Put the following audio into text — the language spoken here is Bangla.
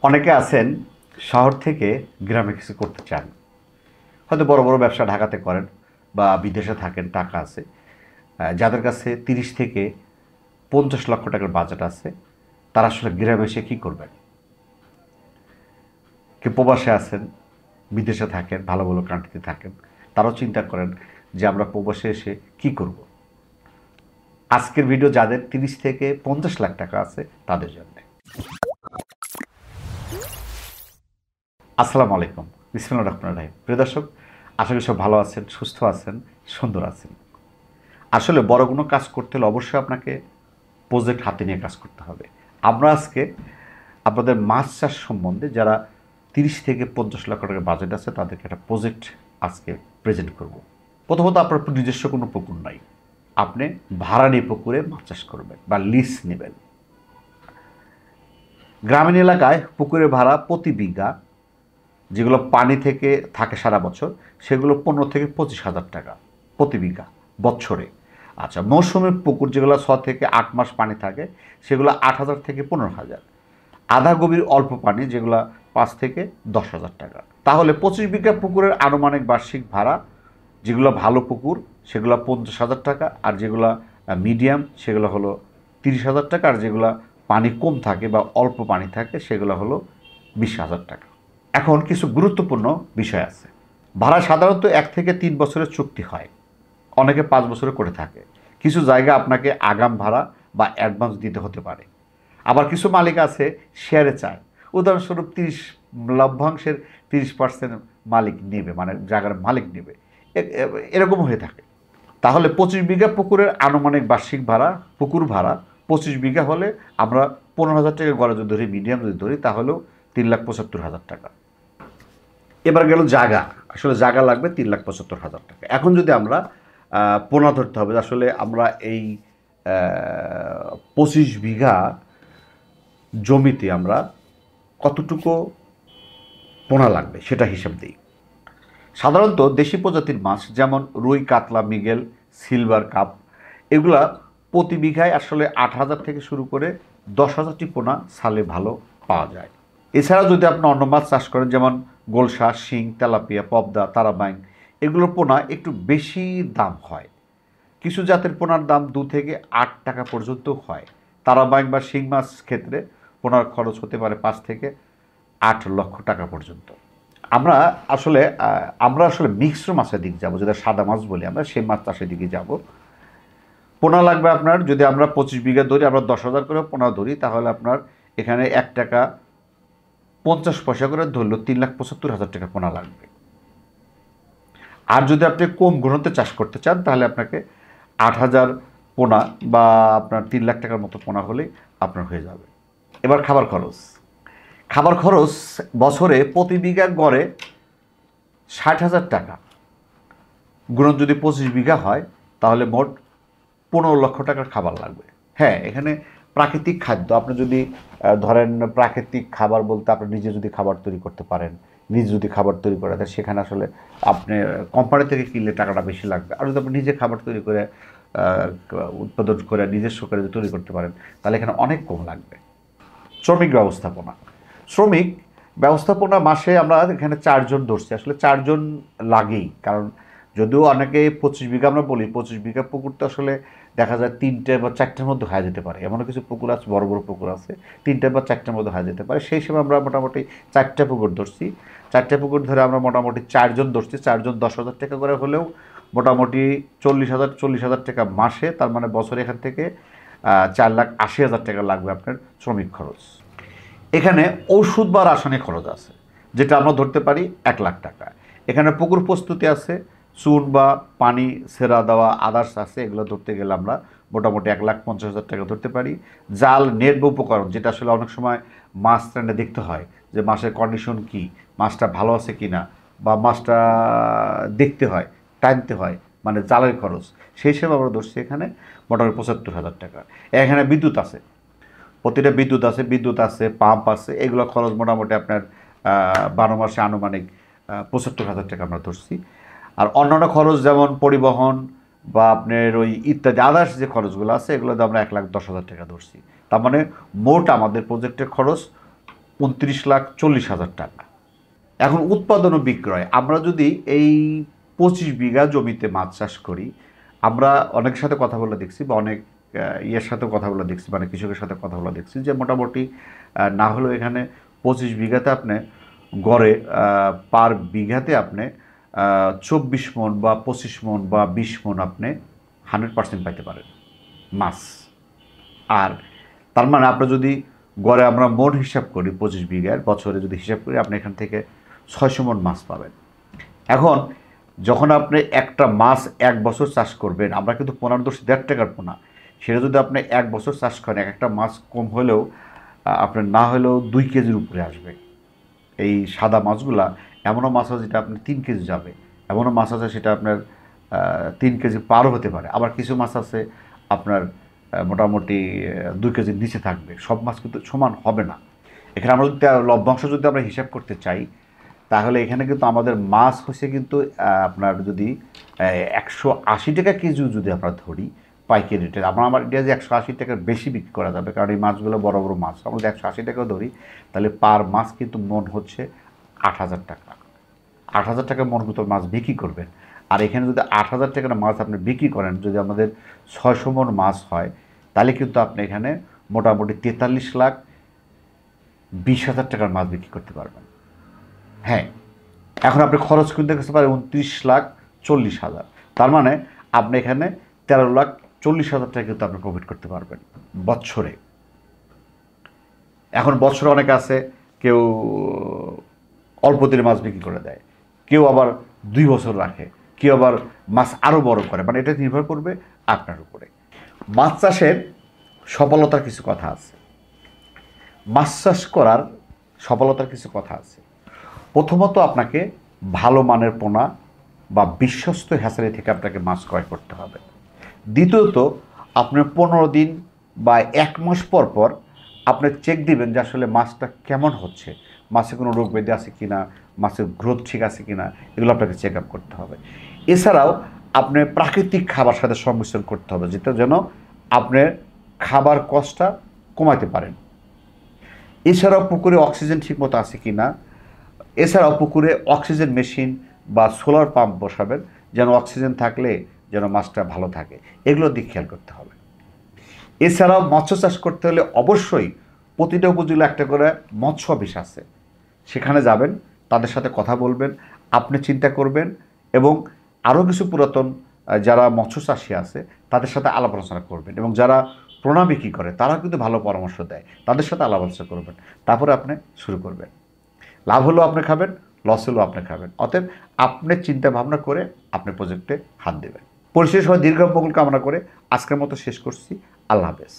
অনেকে আছেন শহর থেকে গ্রামে কিছু করতে চান, হয়তো বড় বড় ব্যবসা ঢাকাতে করেন বা বিদেশে থাকেন, টাকা আছে। যাদের কাছে 30 থেকে 50 লক্ষ টাকার বাজেট আছে, তারা আসলে গ্রামে এসে কী করবেন? কেউ প্রবাসে আছেন, বিদেশে থাকেন, ভালো ভালো কান্ট্রিতে থাকেন, তারাও চিন্তা করেন যে আমরা প্রবাসে এসে কী করব। আজকের ভিডিও যাদের 30 থেকে 50 লাখ টাকা আছে তাদের জন্য। আসসালামু আলাইকুম, বিসমিল্লাহির রহমানির রহিম। প্রিয় দর্শক, আশা করি সব ভালো আছেন, সুস্থ আছেন, সুন্দর আছেন। আসলে বড় কোনো কাজ করতে হলে অবশ্যই আপনাকে প্রজেক্ট হাতে নিয়ে কাজ করতে হবে। আমরা আজকে আপনাদের মাছ চাষ সম্বন্ধে যারা 30 থেকে 50 লক্ষ টাকা বাজেট আছে তাদেরকে একটা প্রজেক্ট আজকে প্রেজেন্ট করব। প্রথমত, আপনার নিজস্ব কোনো পুকুর নাই, আপনি ভাড়া নিয়ে পুকুরে মাছ চাষ করবেন বা লিজ নেবেন। গ্রামীণ এলাকায় পুকুরের ভাড়া প্রতি বিঘা, যেগুলো পানি থেকে থাকে সারা বছর, সেগুলো 15 থেকে 25 হাজার টাকা প্রতি বিঘা বছরে। আচ্ছা, মৌসুমী পুকুর যেগুলো 6 থেকে 8 মাস পানি থাকে, সেগুলো 8,000 থেকে 15,000। আধা গভীর অল্প পানি যেগুলো 5 থেকে 10,000 টাকা। তাহলে 25 বিঘা পুকুরের আনুমানিক বার্ষিক ভাড়া, যেগুলো ভালো পুকুর সেগুলো 50,000 টাকা, আর যেগুলো মিডিয়াম সেগুলো হলো 30,000 টাকা, আর যেগুলো পানি কম থাকে বা অল্প পানি থাকে সেগুলো হলো 20,000 টাকা। এখন কিছু গুরুত্বপূর্ণ বিষয় আছে। ভাড়া সাধারণত 1 থেকে 3 বছরের চুক্তি হয়, অনেকে 5 বছরে করে থাকে। কিছু জায়গা আপনাকে আগাম ভাড়া বা অ্যাডভান্স দিতে হতে পারে। আবার কিছু মালিক আছে শেয়ারে চায়, উদাহরণস্বরূপ 30 লভ্যাংশের 30% মালিক নেবে, মানে জায়গার মালিক নেবে, এরকম হয়ে থাকে। তাহলে 25 বিঘা পুকুরের আনুমানিক বার্ষিক ভাড়া, পুকুর ভাড়া 25 বিঘা হলে আমরা 15,000 টাকা গড়ে যদি ধরি, মিডিয়াম যদি ধরি, তাহলেও 3,75,000 টাকা। এবার গেল জায়গা, আসলে জায়গা লাগবে 3,75,000 টাকা। এখন যদি আমরা পোনা ধরতে হবে, আসলে আমরা এই 25 বিঘা জমিতে আমরা কতটুকু পোনা লাগবে সেটা হিসাব দিই। সাধারণত দেশি প্রজাতির মাছ যেমন রুই, কাতলা, মৃগেল, সিলভার কাপ, এগুলা প্রতি বিঘায় আসলে 8,000 থেকে শুরু করে 10,000টি পোনা সালে ভালো পাওয়া যায়। এছাড়া যদি আপনি অন্য মাছ চাষ করেন, যেমন গোলসা, শিং, তেলাপিয়া, পবদা, তারাবাইং, এগুলোর পোনা একটু বেশি দাম হয়। কিছু জাতের পোনার দাম 2 থেকে 8 টাকা পর্যন্ত হয়। তারাবাইং বা শিং মাছ ক্ষেত্রে পোনার খরচ হতে পারে 5 থেকে 8 লক্ষ টাকা পর্যন্ত। আমরা আসলে মিক্সড মাছের দিকে যাব, যেটা সাদা মাছ বলি আমরা, সেই মাছ চাষের দিকে যাব। পোনা লাগবে আপনার, যদি আমরা 25 বিঘা ধরি, আমরা 10,000 করে পোনা ধরি, তাহলে আপনার এখানে 1 টাকা 50 পয়সা করে ধরলেও 3,75,000 টাকা পোনা লাগবে। আর যদি আপনি কম ঘনত্বে চাষ করতে চান, তাহলে আপনাকে 8,000 পোনা বা আপনার 3 লাখ টাকার মতো পোনা হলেই আপনার হয়ে যাবে। এবার খাবার খরচ বছরে প্রতি বিঘা গড়ে 60,000 টাকা। গুণন যদি 25 বিঘা হয়, তাহলে মোট 15 লক্ষ টাকার খাবার লাগবে। হ্যাঁ, এখানে প্রাকৃতিক খাদ্য, আপনি যদি ধরেন প্রাকৃতিক খাবার বলতে আপনি নিজে যদি খাবার তৈরি করতে পারেন, নিজে যদি খাবার তৈরি করে দেয়, সেখানে আসলে আপনি কোম্পানি থেকে কিনলে টাকাটা বেশি লাগবে। আর যদি আপনি নিজে খাবার তৈরি করে উৎপাদন করে নিজস্ব করে যদি তৈরি করতে পারেন, তাহলে এখানে অনেক কম লাগবে। শ্রমিক ব্যবস্থাপনা মাসে আমরা এখানে 4 জন ধরছি, আসলে 4 জন লাগেই। কারণ যদিও অনেকে 25 বিঘা আমরা বলি, 25 বিঘা পুকুর তো আসলে দেখা যায় 3টে বা 4টের মধ্যে হয়ে যেতে পারে। এমনও কিছু পুকুর আছে, বড় বড় পুকুর আছে, 3টে বা 4টের মধ্যে হয়ে যেতে পারে। সেই সময় আমরা মোটামুটি 4টে পুকুর ধরছি। 4টে পুকুর ধরে আমরা মোটামুটি 4 জন ধরছি। 4 জন 10,000 টাকা করে হলেও মোটামুটি 40,000 টাকা মাসে, তার মানে বছরে এখান থেকে 4,80,000 টাকা লাগবে আপনার শ্রমিক খরচ। এখানে ওষুধ বা রাসায়নিক খরচ আছে, যেটা আমরা ধরতে পারি 1 লাখ টাকা। এখানে পুকুর প্রস্তুতি আছে, চুন বা পানি সেরা দেওয়া আদার্স আছে, এগুলো ধরতে গেলে আমরা মোটামুটি 1,50,000 টাকা ধরতে পারি। জাল, নেট বা উপকরণ, যেটা আসলে অনেক সময় মাছ ট্রেনে দেখতে হয় যে মাছের কন্ডিশন কি, মাছটা ভালো আছে কি না, বা মাছটা দেখতে হয়, টানতে হয়, মানে জালের খরচ, সেই হিসেবে আমরা ধরছি এখানে মোটামুটি 75,000 টাকা। এখানে বিদ্যুৎ আছে, প্রতিটা বিদ্যুৎ আছে, পাম্প আছে, এগুলো খরচ মোটামুটি আপনার 12 মাসে আনুমানিক 75,000 টাকা আমরা ধরছি। আর অন্যান্য খরচ যেমন পরিবহন বা আপনার ওই ইত্যাদি আদার্স যে খরচগুলো আছে, এগুলোতে আমরা 1,10,000 টাকা ধরছি। তার মানে মোট আমাদের প্রজেক্টের খরচ 29,40,000 টাকা। এখন উৎপাদন ও বিক্রয়, আমরা যদি এই 25 বিঘা জমিতে মাছ চাষ করি, আমরা অনেকের সাথে কথা বলে দেখছি বা অনেক ইয়ের সাথে কথা বলে দেখছি, মানে কৃষকের সাথে কথা বলে দেখছি যে মোটামুটি না হলেও এখানে 25 বিঘাতে আপনি গড়ে পার বিঘাতে আপনি 24 মণ বা 25 মণ বা 20 মণ আপনি 100% পাইতে পারেন মাছ। আর তার মানে আপনি যদি গড়ে আমরা মণ হিসাব করি 25 বিঘার বছরে যদি হিসাব করি, আপনি এখান থেকে 600 মণ মাছ পাবেন। এখন যখন আপনি একটা মাছ 1 বছর চাষ করবেন, আমরা কিন্তু 15-10 টাকার পোনা, সেটা যদি আপনি 1 বছর চাষ করেন, একটা মাছ কম হলেও আপনার না হলেও 2 কেজির উপরে আসবে। এই সাদা মাছগুলা, এমনও মাছ আছে যেটা আপনার 3 কেজি যাবে, এমনও মাছ আছে সেটা আপনার 3 কেজি পারও হতে পারে, আবার কিছু মাছ আছে আপনার মোটামুটি 2 কেজির নিচে থাকবে। সব মাছ কিন্তু সমান হবে না। এখানে আমরা যদি লভ্যাংশ যদি আমরা হিসাব করতে চাই, তাহলে এখানে কিন্তু আমাদের মাছ হচ্ছে কিন্তু আপনার যদি 180 টাকা কেজি যদি আমরা ধরি পাইকারি রেটে, আমার এটা যে 180 টাকার বেশি বিক্রি করা যাবে, কারণ এই মাছগুলো বড় বড় মাছ। আমরা যদি 180 টাকাও ধরি, তাহলে পার মাছ কিন্তু মন হচ্ছে 8,000 টাকা। 8,000 টাকা মন কিন্তু মাছ বিক্রি করবেন। আর এখানে যদি 8,000 টাকার মাছ আপনি বিক্রি করেন, যদি আমাদের 600 মণ মাছ হয়, তাহলে কিন্তু আপনি এখানে মোটামুটি 43,20,000 টাকার মাছ বিক্রি করতে পারবেন। হ্যাঁ, এখন আপনি খরচ কিন্তু দেখতে পারেন 29,40,000। তার মানে আপনি এখানে 13,40,000 টাকা কিন্তু আপনি প্রফিট করতে পারবেন বছরে। এখন বছরে অনেকে আছে, কেউ অল্প দিনে মাছ বিক্রি করে দেয়, কেউ আবার 2 বছর রাখে, কেউ আবার মাছ আরও বড় করে, মানে এটা নির্ভর করবে আপনার উপরে। মাছ চাষের সফলতার কিছু কথা আছে, মাছ চাষ করার সফলতার কিছু কথা আছে। প্রথমত আপনাকে ভালো মানের পোনা বা বিশ্বস্ত হ্যাচারি থেকে আপনাকে মাছ ক্রয় করতে হবে। দ্বিতীয়ত আপনি 15 দিন বা 1 মাস পর পর আপনি চেক দিবেন যে আসলে মাছটা কেমন হচ্ছে, মাছে কোনো রোগ ব্যাধি আছে কি না, মাছের গ্রোথ ঠিক আছে কি না, এগুলো আপনাকে চেক আপ করতে হবে। এছাড়াও আপনি প্রাকৃতিক খাবার সাথে সংমিশ্রণ করতে হবে, যেটা যেন আপনার খাবার কষ্টটা কমাতে পারেন। এছাড়াও পুকুরে অক্সিজেন ঠিকমতো আছে কি না, এছাড়াও পুকুরে অক্সিজেন মেশিন বা সোলার পাম্প বসাবেন, যেন অক্সিজেন থাকলে যেন মাছটা ভালো থাকে, এগুলোর দিক খেয়াল করতে হবে। এছাড়াও মৎস্য চাষ করতে হলে অবশ্যই প্রতিটা উপজেলা একটা করে মৎস্য অফিস আছে, সেখানে যাবেন, তাদের সাথে কথা বলবেন, আপনি চিন্তা করবেন এবং আরও কিছু পুরাতন যারা মৎস্য চাষী আছে তাদের সাথে আলাপ আলোচনা করবেন, এবং যারা পোনা বিক্রি করে তারা কিন্তু ভালো পরামর্শ দেয়, তাদের সাথে আলাপ আলোচনা করবেন, তারপরে আপনি শুরু করবেন। লাভ হলেও আপনি খাবেন, লস হলেও আপনি খাবেন। অতএব আপনি চিন্তা ভাবনা করে আপনি প্রজেক্টে হাত দেবেন। পরিশেষে সবাই দীর্ঘ মঙ্গল কামনা করে আজকের মতো শেষ করছি। আল্লাহ হাফেজ।